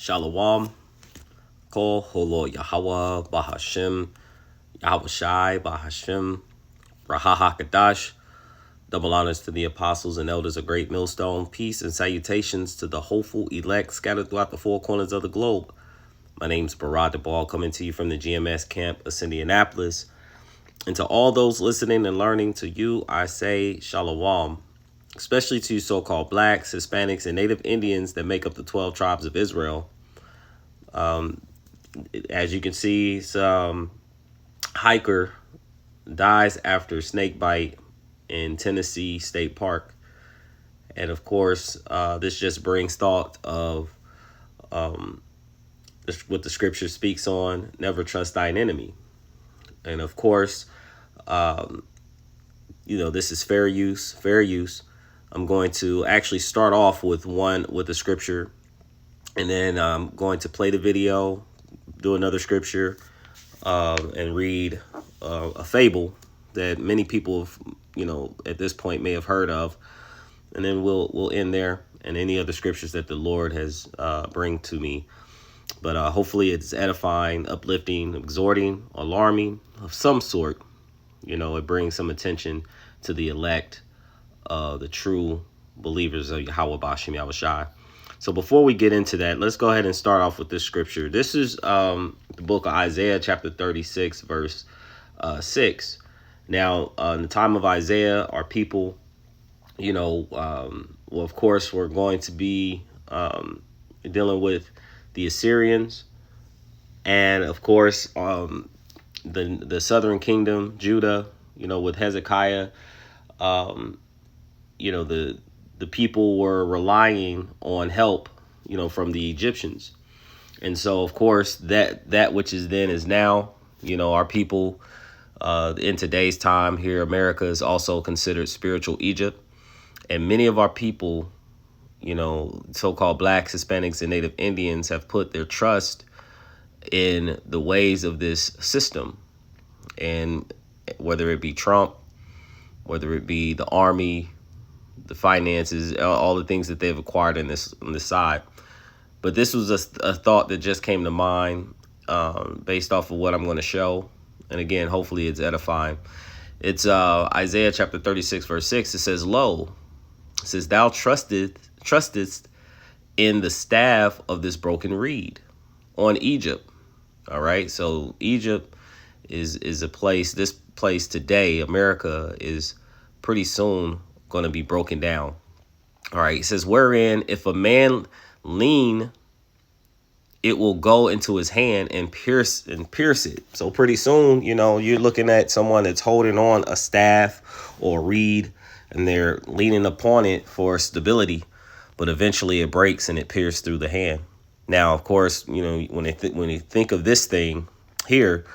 Shalom, Kol Holo Yahweh Bahashem, Yahweh Shai Bahashem, Raha Kadash. Double honors to the apostles and elders of Great Millstone. Peace and salutations to the hopeful elect scattered throughout the four corners of the globe. My name's Barad Debal, coming to you from the GMS camp of Indianapolis. And to all those listening and learning, to you I say Shalom, especially to you so-called blacks, Hispanics, and Native Indians that make up the 12 tribes of Israel. As you can see, some hiker dies after snake bite in Tennessee State Park. And of course, this just brings thought of what the scripture speaks on, never trust thine enemy. And of course, this is fair use. I'm going to actually start off with the scripture, and then I'm going to play the video, do another scripture, and read a fable that many people have, at this point may have heard of, and then we'll end there, and any other scriptures that the Lord has bring to me. But hopefully it's edifying, uplifting, exhorting, alarming of some sort. It brings some attention to the elect, the true believers of Yahweh Bashem Yahweh Shai. So before we get into that, let's go ahead and start off with this scripture. This is the book of Isaiah, chapter 36, verse 6. Now, in the time of Isaiah, our people, of course, we're going to be dealing with the Assyrians, and of course, the southern kingdom, Judah, with Hezekiah. The people were relying on help, from the Egyptians. And so, of course, that which is then is now. Our people in today's time here, America is also considered spiritual Egypt. And many of our people, so-called blacks, Hispanics, and Native Indians have put their trust in the ways of this system. And whether it be Trump, whether it be the army, the finances, all the things that they've acquired on this side. But this was a thought that just came to mind based off of what I'm going to show. And again, hopefully it's edifying. It's Isaiah chapter 36, verse 6. It says, Lo, it says, thou trustest in the staff of this broken reed on Egypt. All right. So Egypt is a place, this place today, America, is pretty soon going to be broken down. All right. It says, wherein if a man lean, it will go into his hand and pierce it. So pretty soon, you're looking at someone that's holding on a staff or a reed, and they're leaning upon it for stability, but eventually it breaks and it pierces through the hand. Now, of course, when you think of this thing here,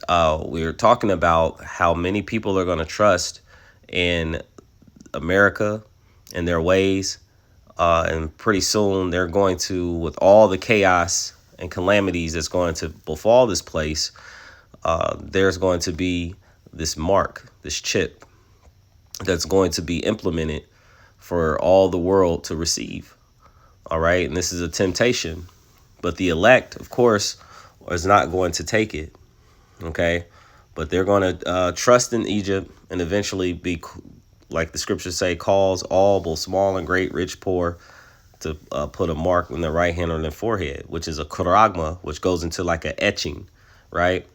we're talking about how many people are going to trust in America and their ways. And pretty soon they're going to, with all the chaos and calamities that's going to befall this place, there's going to be this mark, this chip that's going to be implemented for all the world to receive. All right. And this is a temptation, but the elect, of course, is not going to take it. OK, but they're going to trust in Egypt and eventually be, like the scriptures say, calls all, both small and great, rich, poor, to put a mark on their right hand or their forehead, which is a charagma, which goes into like an etching. Right.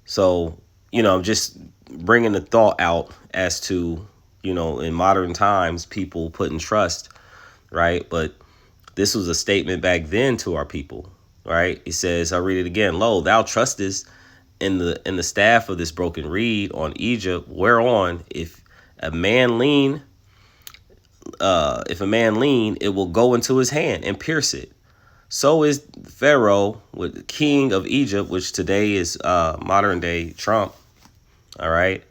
So, I'm just bringing the thought out as to, in modern times, people putting trust. Right. But this was a statement back then to our people. Right. It says, I'll read it again. Lo, thou trustest in the staff of this broken reed on Egypt, whereon if a man lean, it will go into his hand and pierce it. So is Pharaoh, with the king of Egypt, which today is modern day Trump. All right.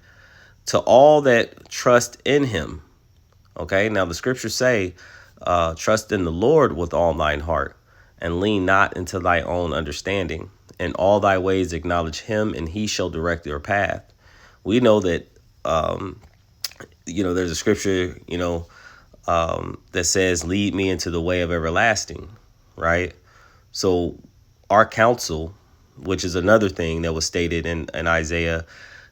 To all that trust in him. OK, now the scriptures say, trust in the Lord with all thine heart and lean not into thy own understanding. In all thy ways acknowledge him, and he shall direct your path. We know that, there's a scripture, that says, lead me into the way of everlasting. Right. So our counsel, which is another thing that was stated in Isaiah,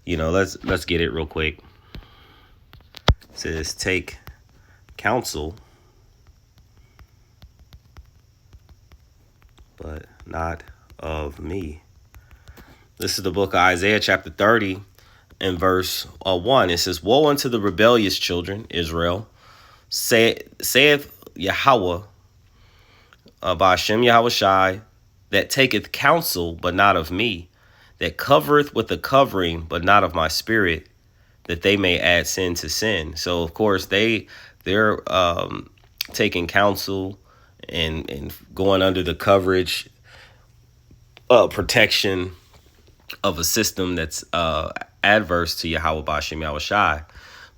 let's get it real quick. It says, take counsel, but not of me. This is the book of Isaiah, chapter 30, and verse 1. It says, woe unto the rebellious children, Israel, saith Yahweh, Ba'ashem Yahweh Shai, that taketh counsel, but not of me, that covereth with a covering, but not of my spirit, that they may add sin to sin. So, of course, they're taking counsel and going under the coverage, protection of a system that's adverse to Yahweh Ba'ashem Yahweh Shai.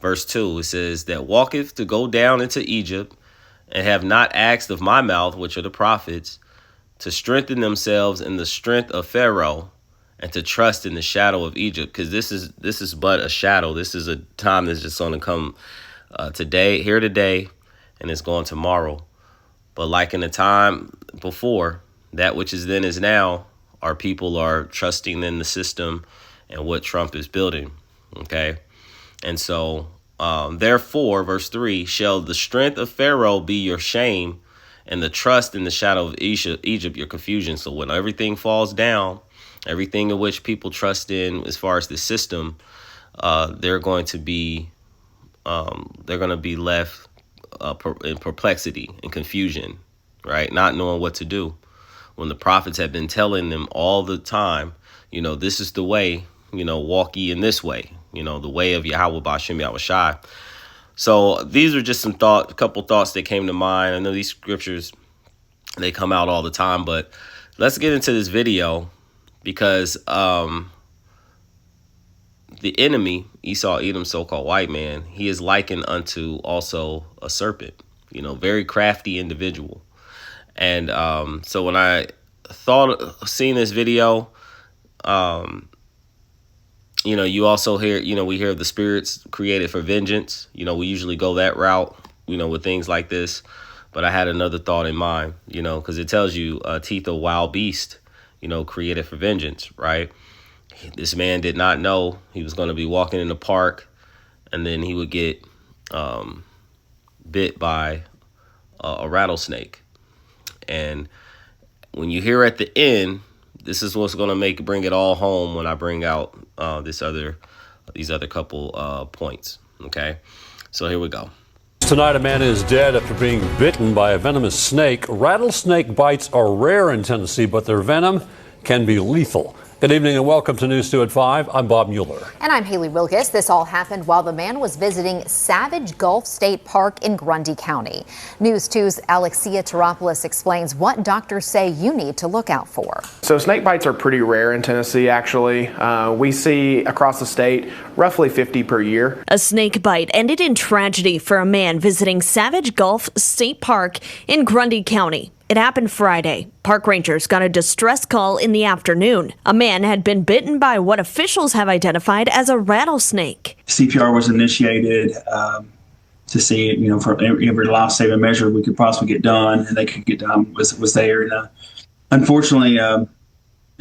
Verse 2, it says, that walketh to go down into Egypt, and have not asked of my mouth, which are the prophets, to strengthen themselves in the strength of Pharaoh, and to trust in the shadow of Egypt. Because this is but a shadow. This is a time that's just going to come today, and it's going tomorrow. But like in the time before, that which is then is now, our people are trusting in the system and what Trump is building. Okay. And so, therefore, verse 3, shall the strength of Pharaoh be your shame, and the trust in the shadow of Egypt your confusion. So when everything falls down, everything in which people trust in as far as the system, they're going to be left in perplexity and confusion, right? Not knowing what to do. When the prophets have been telling them all the time, this is the way, walk ye in this way, the way of Yahweh Ba'ashem Yahweh Shai. So these are just a couple thoughts that came to mind. I know these scriptures, they come out all the time, but let's get into this video because the enemy, Esau, Edom, so-called white man, he is likened unto also a serpent, very crafty individual. And so when I seen this video, you also hear, we hear the spirits created for vengeance. We usually go that route, with things like this. But I had another thought in mind, because it tells you teeth of wild beast, created for vengeance, right? This man did not know he was going to be walking in the park, and then he would get bit by a rattlesnake. And when you hear at the end, this is what's going to bring it all home when I bring out these other couple points. Okay, so here we go. Tonight, a man is dead after being bitten by a venomous snake. Rattlesnake bites are rare in Tennessee, but their venom can be lethal. Good evening and welcome to News 2 at 5. I'm Bob Mueller. And I'm Haley Wilkes. This all happened while the man was visiting Savage Gulf State Park in Grundy County. News 2's Alexia Teropoulos explains what doctors say you need to look out for. So snake bites are pretty rare in Tennessee, actually. We see across the state roughly 50 per year. A snake bite ended in tragedy for a man visiting Savage Gulf State Park in Grundy County. It happened Friday. Park rangers got a distress call in the afternoon. A man had been bitten by what officials have identified as a rattlesnake. CPR was initiated to see, for every life-saving measure we could possibly get done, and they could get done was there. And unfortunately,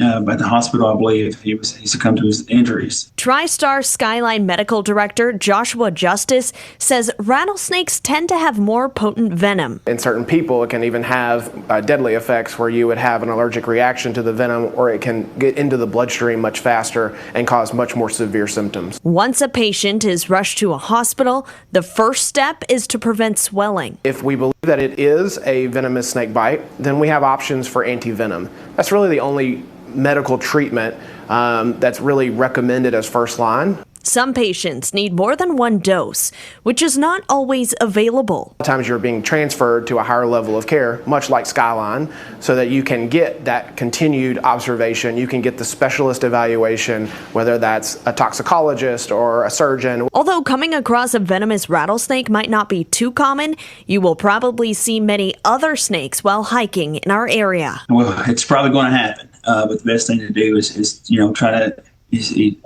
at the hospital, I believe he succumbed to his injuries. TriStar Skyline Medical Director Joshua Justice says rattlesnakes tend to have more potent venom. In certain people, it can even have deadly effects where you would have an allergic reaction to the venom, or it can get into the bloodstream much faster and cause much more severe symptoms. Once a patient is rushed to a hospital, the first step is to prevent swelling. If we believe that it is a venomous snake bite, then we have options for anti-venom. That's really the only medical treatment that's really recommended as first line. Some patients need more than one dose, which is not always available. Sometimes you're being transferred to a higher level of care, much like Skyline, so that you can get that continued observation. You can get the specialist evaluation, whether that's a toxicologist or a surgeon. Although coming across a venomous rattlesnake might not be too common, you will probably see many other snakes while hiking in our area. Well, it's probably going to happen, but the best thing to do is try to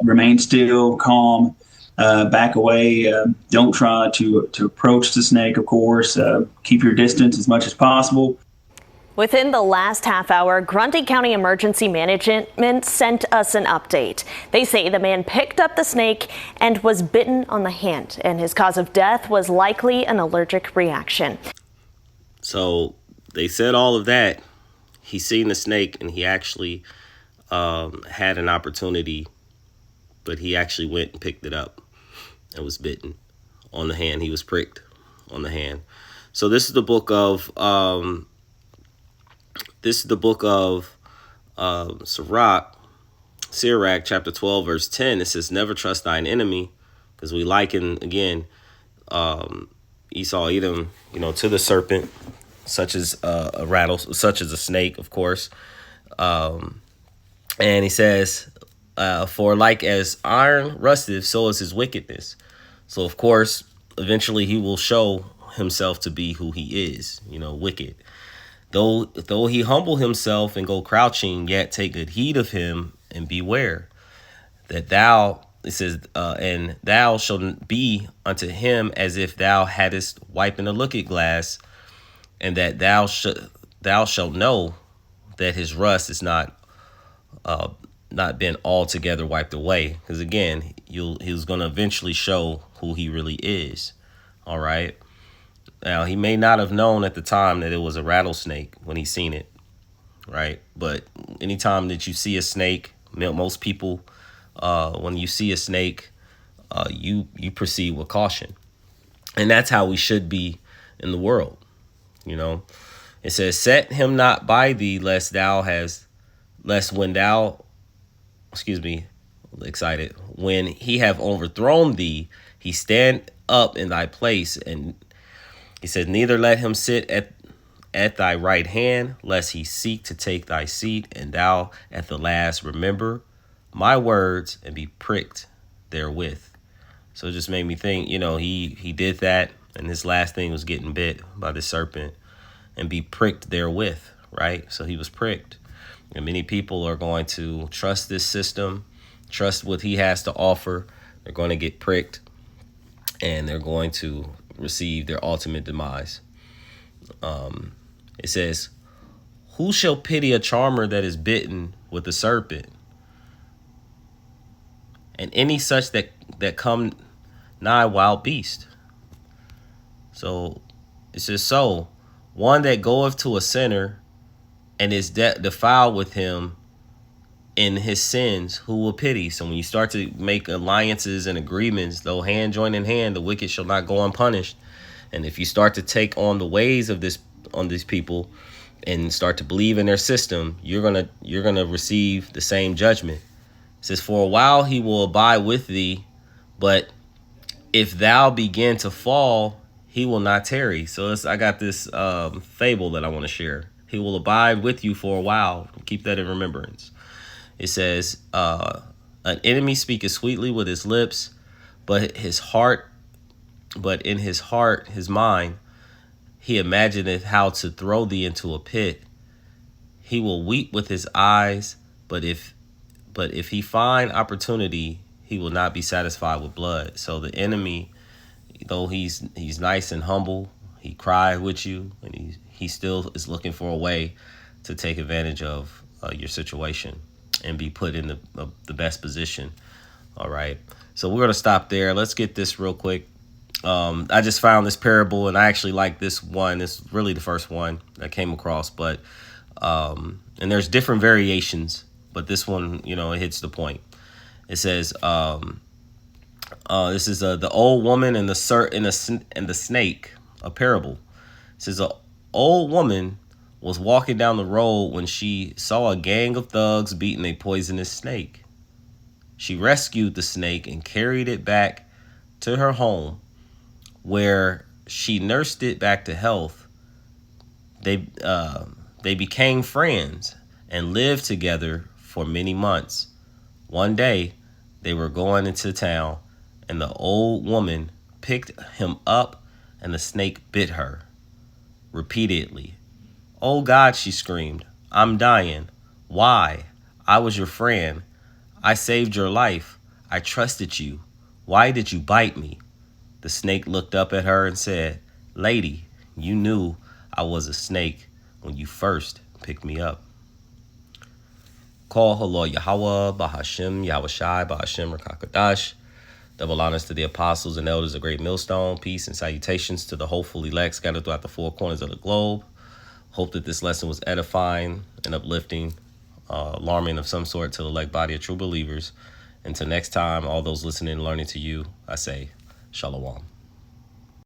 remain still, calm, back away. Don't try to approach the snake, of course. Keep your distance as much as possible. Within the last half hour, Grundy County Emergency Management sent us an update. They say the man picked up the snake and was bitten on the hand, and his cause of death was likely an allergic reaction. So they said all of that. He seen the snake and he actually had an opportunity, but he actually went and picked it up and was bitten on the hand. He was pricked on the hand. So this is the book of Sirach, chapter 12, verse 10. It says, "Never trust thine enemy," because we liken again Esau, Edom, to the serpent, such as such as a snake, of course. And he says, "For like as iron rusteth, so is his wickedness." So of course, eventually he will show himself to be who he is, wicked. Though he humble himself and go crouching, yet take good heed of him and beware that thou, it says, and thou shalt be unto him as if thou hadst wiped in a looking glass, and that thou shalt know that his rust is not been altogether wiped away. Because again, he's going to eventually show who he really is. All right. Now, he may not have known at the time that it was a rattlesnake when he seen it, right? But anytime that you see a snake, most people, when you see a snake, you proceed with caution. And that's how we should be in the world, It says, "Set him not by thee, lest when he have overthrown thee, he stand up in thy place." And he said, "Neither let him sit at thy right hand, lest he seek to take thy seat, and thou at the last remember my words and be pricked therewith." So it just made me think, he did that, and his last thing was getting bit by the serpent and be pricked therewith, right? So he was pricked. And many people are going to trust this system, trust what he has to offer. They're going to get pricked, and they're going to receive their ultimate demise. It says, "Who shall pity a charmer that is bitten with a serpent? And any such that come nigh wild beast." So it says, "So one that goeth to a sinner and is defiled with him in his sins, who will pity?" So when you start to make alliances and agreements, though hand join in hand, the wicked shall not go unpunished. And if you start to take on the ways of these people and start to believe in their system, you're gonna receive the same judgment. It says, "For a while he will abide with thee, but if thou begin to fall, he will not tarry." So I got this fable that I want to share. He will abide with you for a while. Keep that in remembrance. It says, "An enemy speaketh sweetly with his lips, but in his heart, his mind, he imagineth how to throw thee into a pit. He will weep with his eyes, but if he find opportunity, he will not be satisfied with blood." So the enemy, though he's nice and humble, he cried with you, and he still is looking for a way to take advantage of your situation and be put in the best position. All right. So we're going to stop there. Let's get this real quick. I just found this parable, and I actually like this one. It's really the first one I came across, but and there's different variations, but this one, it hits the point. It says, this is the old woman and the snake, a parable. It says, "An old woman was walking down the road when she saw a gang of thugs beating a poisonous snake. She rescued the snake and carried it back to her home, where she nursed it back to health. They became friends and lived together for many months. One day, they were going into town, and the old woman picked him up, and the snake bit her repeatedly. 'Oh God,' she screamed, 'I'm dying. Why? I was your friend. I saved your life. I trusted you. Why did you bite me?' The snake looked up at her and said, 'Lady, you knew I was a snake, when you first picked me up. Call Halal Yahweh, Bahashem, Yahweh Shai, Bahashem, Rakakadash. Double honors to the apostles and elders of Great Millstone. Peace and salutations to the hopeful elect scattered throughout the four corners of the globe. Hope that this lesson was edifying and uplifting, alarming of some sort to the elect body of true believers. Until next time, all those listening and learning to you, I say, Shalom.